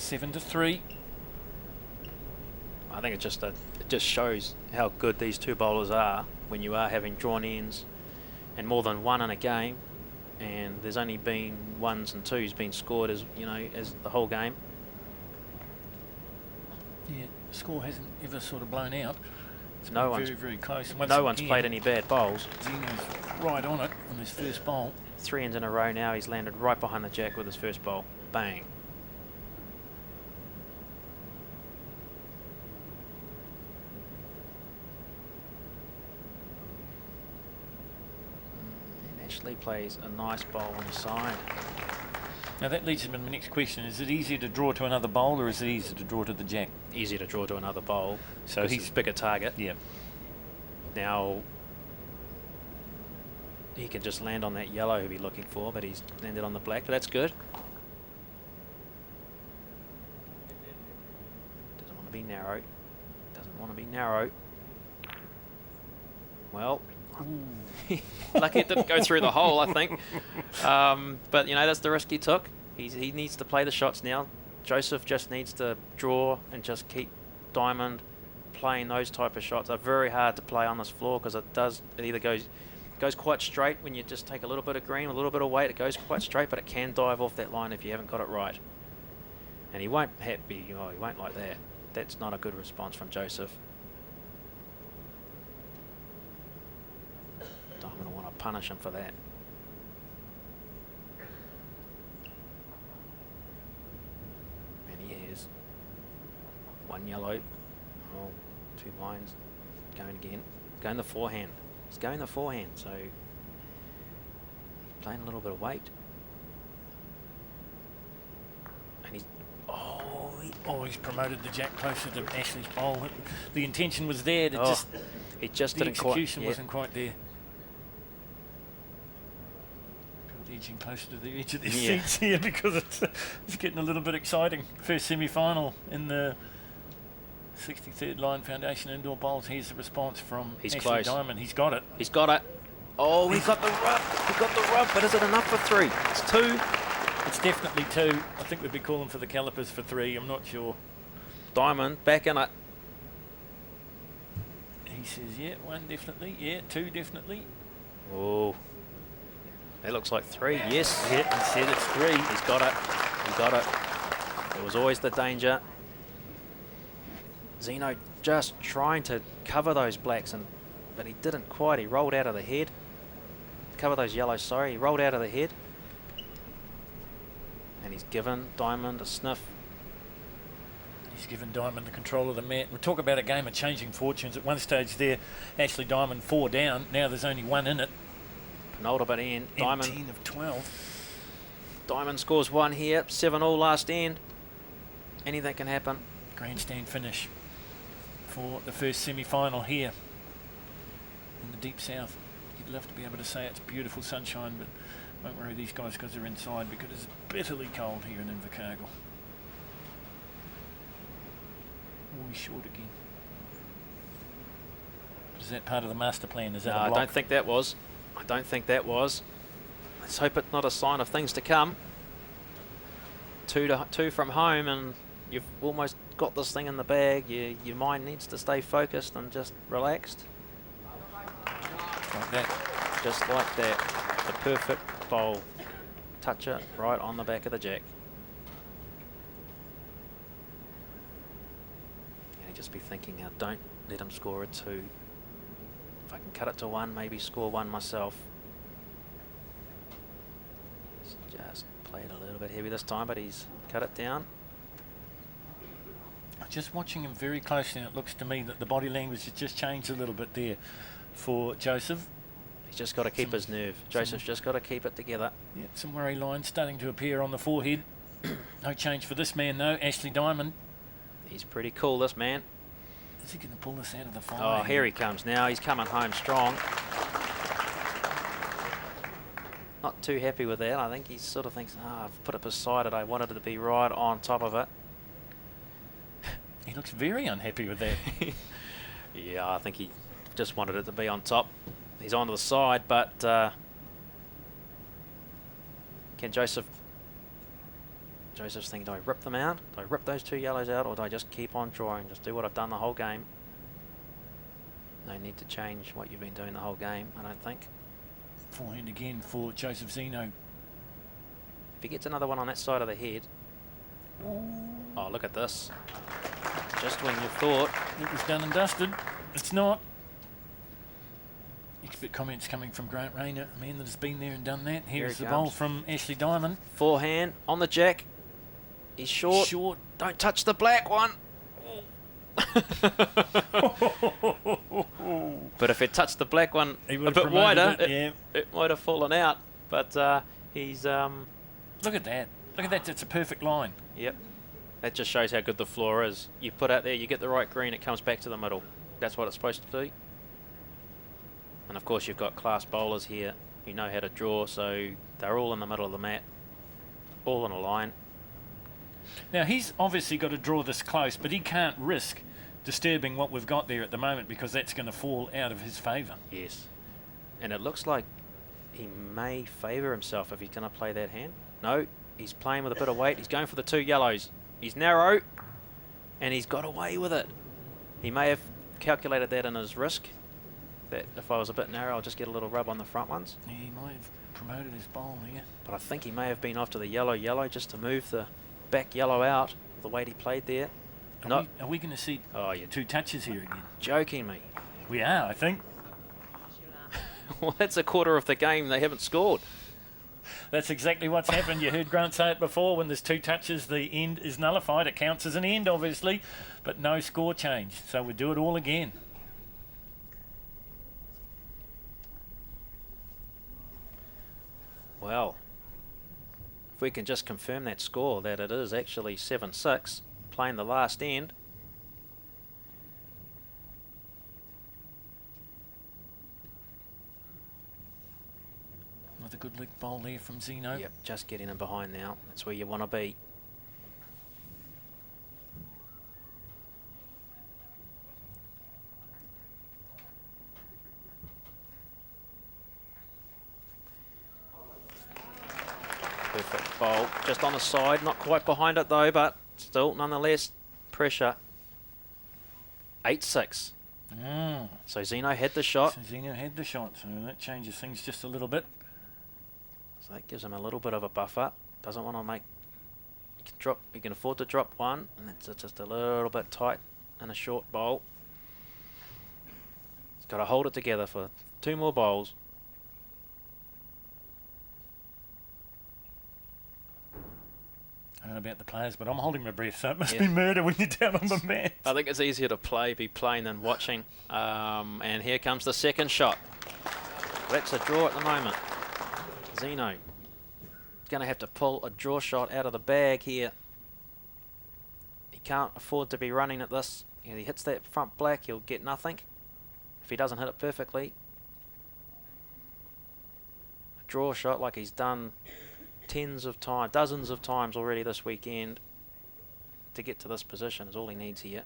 7-3. I think it just shows how good these two bowlers are when you are having drawn ends and more than one in a game, and there's only been ones and twos being scored as as the whole game. Yeah, the score hasn't ever sort of blown out. It's no been one's very close. No one's played any bad bowls. Zeno's right on it on his first bowl. 3 ends in a row now. He's landed right behind the jack with his first bowl. Bang. And Ashley plays a nice bowl on the side. Now that leads me to my next question. Is it easier to draw to another bowl or is it easier to draw to the jack? Easier to draw to another bowl. So he's a bigger target. Yeah. Now he can just land on that yellow he'll be looking for, but he's landed on the black. But that's good. Doesn't want to be narrow. Doesn't want to be narrow. Well, lucky it didn't go through the hole, I think. But that's the risk he took. He needs to play the shots now. Joseph just needs to draw and just keep Diamond playing those type of shots. Are very hard to play on this floor because it either goes quite straight when you just take a little bit of green, a little bit of weight. It goes quite straight, but it can dive off that line if you haven't got it right. And he won't he won't like that. That's not a good response from Joseph. Diamond will want to punish him for that. And he has one yellow. Oh, 2 lines. Going again. Going the forehand. He's going the forehand, so he's playing a little bit of weight. And he's promoted the jack closer to Ashley's bowl. The intention was there. The execution wasn't quite there. Edging closer to the edge of their seats here because it's getting a little bit exciting. First semi-final in the 63rd Line Foundation Indoor Bowls. Here's the response from Ashley Diamond. He's got it. He's got it. Oh, he got the rub. He got the rub, but is it enough for 3? It's 2. It's definitely 2. I think we'd be calling for the calipers for 3. I'm not sure. Diamond back in it. He says, yeah, 1 definitely. Yeah, 2 definitely. Oh. It looks like 3, yes. Yeah, he said it's 3. He's got it. He got it. There was always the danger. Zeno just trying to cover those blacks, but he didn't quite. He rolled out of the head. Cover those yellows, sorry. He rolled out of the head. And he's given Diamond a sniff. He's given Diamond the control of the mat. We talk about a game of changing fortunes. At one stage there, Ashley Diamond 4 down. Now there's only 1 in it. Penultimate end. Diamond 10 of 12. Diamond scores 1 here. 7-all last end. Anything can happen. Grandstand finish for the first semi-final here in the deep south. You'd love to be able to say it's beautiful sunshine, but won't worry these guys because they're inside because it's bitterly cold here in Invercargill. Oh, he's short again. Is that part of the master plan? Is that a block? I don't think that was. I don't think that was. Let's hope it's not a sign of things to come. 2 from home, and you've almost got this thing in the bag. Your mind needs to stay focused and just relaxed. Like that. Just like that. The perfect bowl. Touch it right on the back of the jack. You just be thinking now, don't let him score a 2. If I can cut it to 1, maybe score 1 myself. He's just played a little bit heavy this time, but he's cut it down. Just watching him very closely, and it looks to me that the body language has just changed a little bit there for Joseph. He's just got to keep his nerve. Joseph's just got to keep it together. Yeah, some worry lines starting to appear on the forehead. No change for this man, though. Ashley Diamond. He's pretty cool, this man. Is he going to pull this out of the fire? Oh, here he comes now. He's coming home strong. Not too happy with that. I think he sort of thinks, I've put it beside it. I wanted it to be right on top of it. He looks very unhappy with that. Yeah, I think he just wanted it to be on top. He's on to the side, but can Joseph Joseph's thinking, do I rip them out? Do I rip those 2 yellows out, or do I just keep on drawing? Just do what I've done the whole game. No need to change what you've been doing the whole game, I don't think. Forehand again for Joseph Zeno. If he gets another one on that side of the head. Oh, look at this. Just when you thought. It was done and dusted. It's not. Expert comments coming from Grant Rayner, a man that has been there and done that. Here's the bowl from Ashley Diamond. Forehand on the jack. He's short. Short. Don't touch the black one. But if it touched the black one a bit wider, it might have fallen out. But he's... Look at that. Look at that. That's a perfect line. Yep. That just shows how good the floor is. You put out there, you get the right green, it comes back to the middle. That's what it's supposed to do. And of course you've got class bowlers here who know how to draw, so they're all in the middle of the mat, all in a line. Now he's obviously got to draw this close, but he can't risk disturbing what we've got there at the moment, because that's going to fall out of his favour. Yes. And it looks like he may favour himself if he's going to play that hand. No, he's playing with a bit of weight. He's going for the 2 yellows. He's narrow, and he's got away with it. He may have calculated that in his risk, that if I was a bit narrow, I'll just get a little rub on the front ones. Yeah, he might have promoted his bowl here. But I think he may have been after the yellow just to move the back yellow out, the weight he played there. Are we going to see oh, you're 2 touches here again? Joking me. We are, I think. Well, that's a quarter of the game. They haven't scored. That's exactly what's happened. You heard Grant say it before. When there's 2 touches, the end is nullified. It counts as an end, obviously, but no score change. So we do it all again. Well, if we can just confirm that score, that it is actually 7-6, playing the last end. With a good lick bowl there from Zeno. Yep, just getting in behind now. That's where you want to be. Perfect bowl. Just on the side, not quite behind it though, but still, nonetheless, pressure. 8-6. So Zeno had the shot. So Zeno had the shot, so that changes things just a little bit. So that gives him a little bit of a buffer. Doesn't want to make... You can afford to drop one, and it's just a little bit tight in a short bowl. He's got to hold it together for 2 more bowls. I don't know about the players, but I'm holding my breath, so it must be murder when you're down on the mat. I think it's easier to be playing than watching. And here comes the second shot. That's a draw at the moment. Zeno going to have to pull a draw shot out of the bag here. He can't afford to be running at this. If he hits that front black, he'll get nothing. If he doesn't hit it perfectly. A draw shot like he's done tens of times, dozens of times already this weekend to get to this position is all he needs here.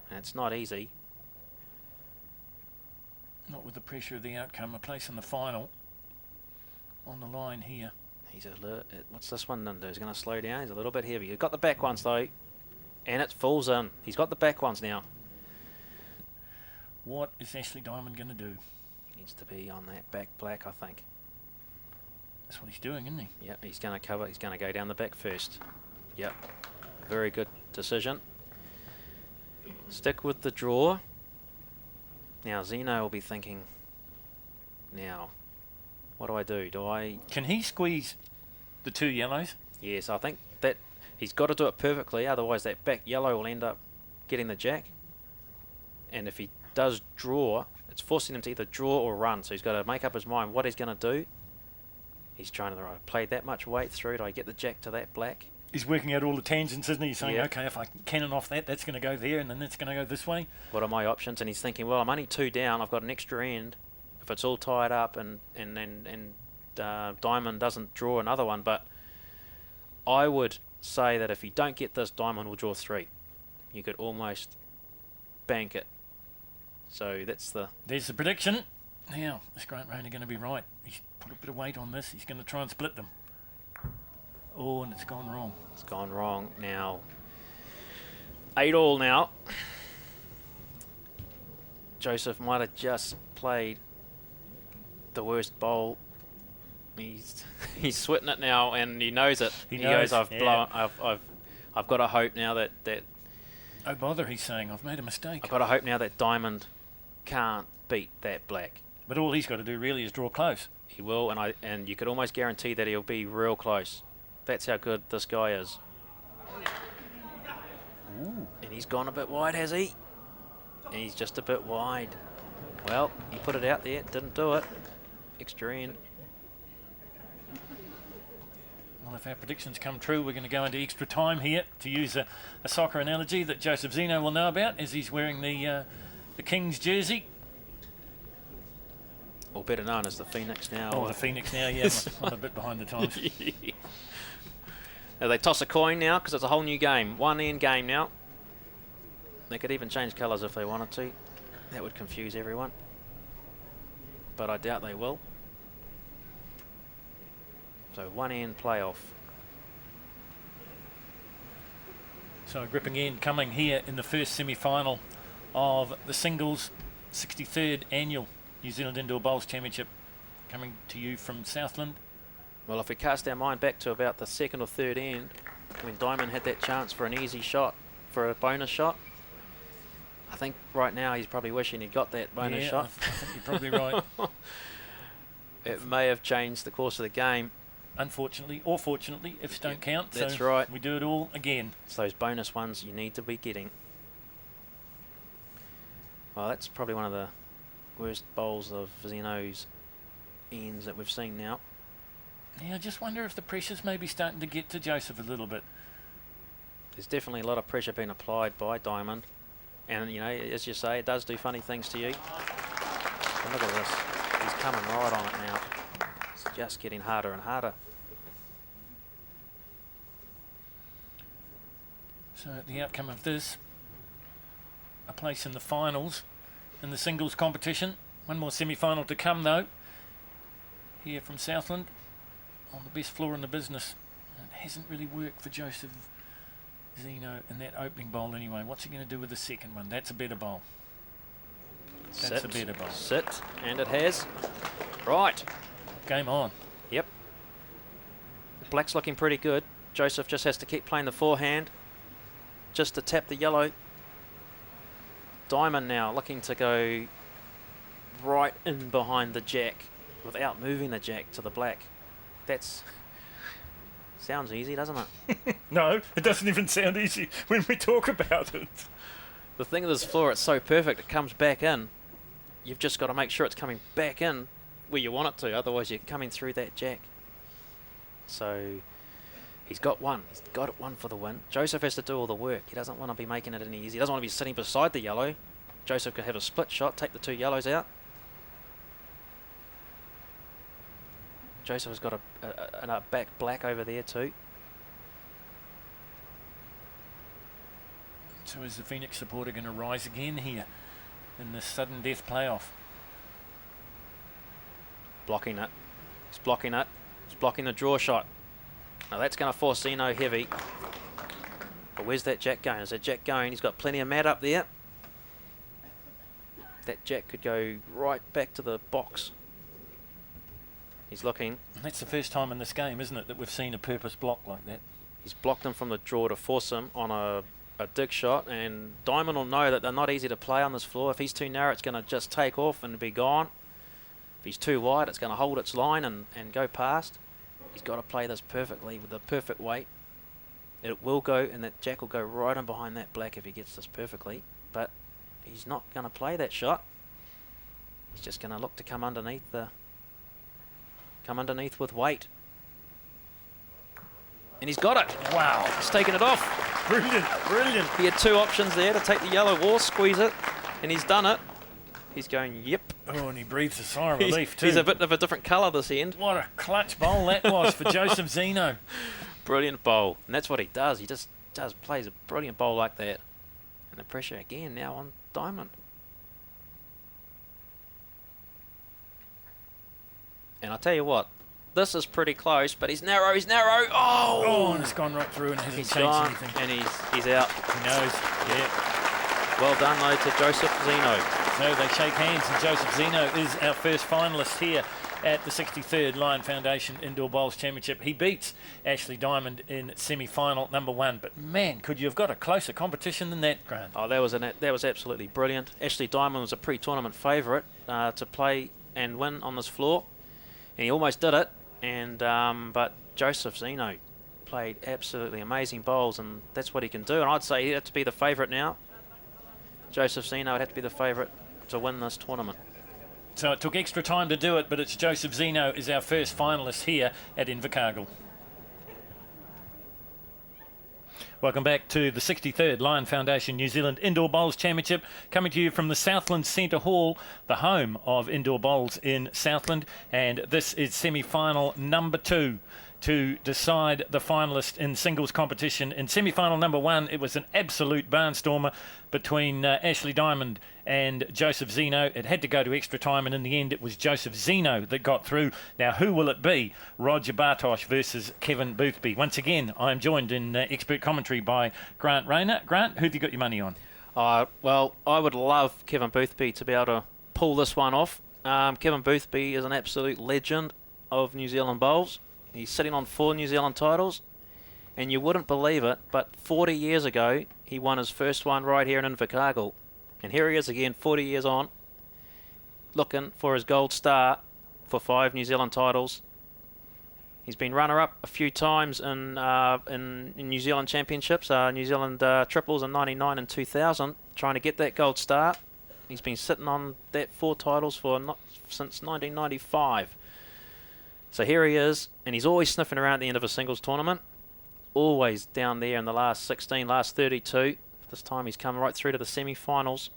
And it's not easy. Not with the pressure of the outcome. A place in the final on the line here. He's alert. What's this one done do? He's going to slow down. He's a little bit heavy. He's got the back ones though, and it falls in. He's got the back ones now. What is Ashley Diamond going to do? He needs to be on that back black, I think. That's what he's doing, isn't he? Yep, he's going to cover. He's going to go down the back first. Yep, very good decision. Stick with the draw. Now Zeno will be thinking, now, what do? Do I... Can he squeeze the 2 yellows? Yes, I think that he's got to do it perfectly, otherwise that back yellow will end up getting the jack. And if he does draw, it's forcing him to either draw or run, so he's got to make up his mind what he's going to do. He's trying to play that much weight through. Do I get the jack to that black? He's working out all the tangents, isn't he? He's saying, okay, if I cannon off that, that's going to go there, and then that's going to go this way. What are my options? And he's thinking, well, I'm only 2 down. I've got an extra end. If it's all tied up and Diamond doesn't draw another one, but I would say that if you don't get this, Diamond will draw 3. You could almost bank it. So that's the... There's the prediction. Now, is Grant Rayner going to be right? He's put a bit of weight on this. He's going to try and split them. Oh, and it's gone wrong. It's gone wrong now. 8-all now. Joseph might have just played the worst bowl. He's sweating it now, and he knows it. He goes, knows, I've yeah. blown. I've got to hope now that Oh bother, he's saying, I've made a mistake. I've got to hope now that Diamond can't beat that black. But all he's got to do really is draw close. He will, and you could almost guarantee that he'll be real close. That's how good this guy is. Ooh. And he's gone a bit wide, has he? And he's just a bit wide. Well, he put it out there, didn't do it. Extra end. Well, if our predictions come true, we're going to go into extra time here, to use a soccer analogy that Joseph Zeno will know about, as he's wearing the King's jersey. Or better known as the Phoenix now. Oh, the Phoenix now, yeah. I'm a bit behind the times. Now they toss a coin now because it's a whole new game. One end game now. They could even change colours if they wanted to. That would confuse everyone. But I doubt they will. So one end playoff. So a gripping end coming here in the first semi-final of the singles 63rd annual New Zealand Indoor Bowls Championship, coming to you from Southland. Well, if we cast our mind back to about the second or third end, when Diamond had that chance for an easy shot, for a bonus shot, I think right now he's probably wishing he'd got that bonus Yeah, shot. I think you're probably right. It may have changed the course of the game. Unfortunately, or fortunately, ifs don't count. That's so right. We do it all again. It's those bonus ones you need to be getting. Well, that's probably one of the worst bowls of Zeno's ends that we've seen now. Yeah, I just wonder if the pressure's maybe starting to get to Joseph a little bit. There's definitely a lot of pressure being applied by Diamond. And, you know, as you say, it does do funny things to you. But look at this. He's coming right on it now. It's just getting harder and harder. So the outcome of this, a place in the finals in the singles competition. One more semi-final to come though. Here from Southland, on the best floor in the business. It hasn't really worked for Joseph Zeno in that opening bowl anyway. What's he going to do with the second one? That's a better bowl. That's a better bowl. Sit, and it has. Right. Game on. Yep. Black's looking pretty good. Joseph just has to keep playing the forehand just to tap the yellow. Diamond now looking to go right in behind the jack without moving the jack to the black. That's sounds easy, doesn't it? No, it doesn't even sound easy when we talk about it. The thing of this floor, it's so perfect, it comes back in. You've just got to make sure it's coming back in where you want it to, otherwise you're coming through that jack. So he's got one. He's got it one for the win. Joseph has to do all the work. He doesn't want to be making it any easy. He doesn't want to be sitting beside the yellow. Joseph could have a split shot, take the two yellows out. Joseph has got a back black over there too. So is the Phoenix supporter going to rise again here in this sudden death playoff? Blocking it. He's blocking it. He's blocking the draw shot. Now that's going to force Zeno heavy. But where's that jack going? Is that jack going? He's got plenty of mat up there. That jack could go right back to the box. He's looking. And that's the first time in this game, isn't it, that we've seen a purpose block like that? He's blocked him from the draw to force him on a dig shot, and Diamond will know that they're not easy to play on this floor. If he's too narrow, it's going to just take off and be gone. If he's too wide, it's going to hold its line and go past. He's got to play this perfectly with the perfect weight. It will go, and that jack will go right in behind that black if he gets this perfectly, but he's not going to play that shot. He's just going to look to come underneath with weight. And he's got it. Wow. He's taken it off. Brilliant, brilliant. He had two options there, to take the yellow or squeeze it, and he's done it. He's going, yep. Oh, and he breathes a sigh of relief too. He's a bit of a different colour this end. What a clutch bowl that was for Joseph Zeno. Brilliant bowl. And that's what he does. He just plays a brilliant bowl like that. And the pressure again now on Diamond. And I tell you what, this is pretty close, but he's narrow. Oh, and it's gone right through and it hasn't He's changed gone, anything. and he's out. He knows. Yeah. Well done, though, to Joseph Zeno. So they shake hands, and Joseph Zeno is our first finalist here at the 63rd Lion Foundation Indoor Bowls Championship. He beats Ashley Diamond in semi-final number 1. But man, could you have got a closer competition than that, Grant? Oh, that was absolutely brilliant. Ashley Diamond was a pre-tournament favourite to play and win on this floor, and he almost did it. And but Joseph Zeno played absolutely amazing bowls, and that's what he can do. And I'd say he'd have to be the favourite now. Joseph Zeno would have to be the favourite to win this tournament. So it took extra time to do it, but it's Joseph Zeno is our first finalist here at Invercargill. Welcome back to the 63rd Lion Foundation New Zealand Indoor Bowls Championship, coming to you from the Southland Centre Hall, the home of indoor bowls in Southland. And this is semi-final number 2 to decide the finalist in singles competition. In semi-final number 1, it was an absolute barnstormer between Ashley Diamond and Joseph Zeno. It had to go to extra time, and in the end it was Joseph Zeno that got through. Now, who will it be? Roger Bartosh versus Kevin Boothby. Once again, I am joined in expert commentary by Grant Rayner. Grant, who have you got your money on? Well, I would love Kevin Boothby to be able to pull this one off. Kevin Boothby is an absolute legend of New Zealand bowls. He's sitting on 4 New Zealand titles, and you wouldn't believe it, but 40 years ago, he won his first one right here in Invercargill. And here he is again, 40 years on, looking for his gold star for 5 New Zealand titles. He's been runner-up a few times in New Zealand championships, New Zealand triples in 99 and 2000, trying to get that gold star. He's been sitting on that 4 titles since 1995. So here he is, and he's always sniffing around at the end of a singles tournament. Always down there in the last 16, last 32. This time he's come right through to the semi-finals.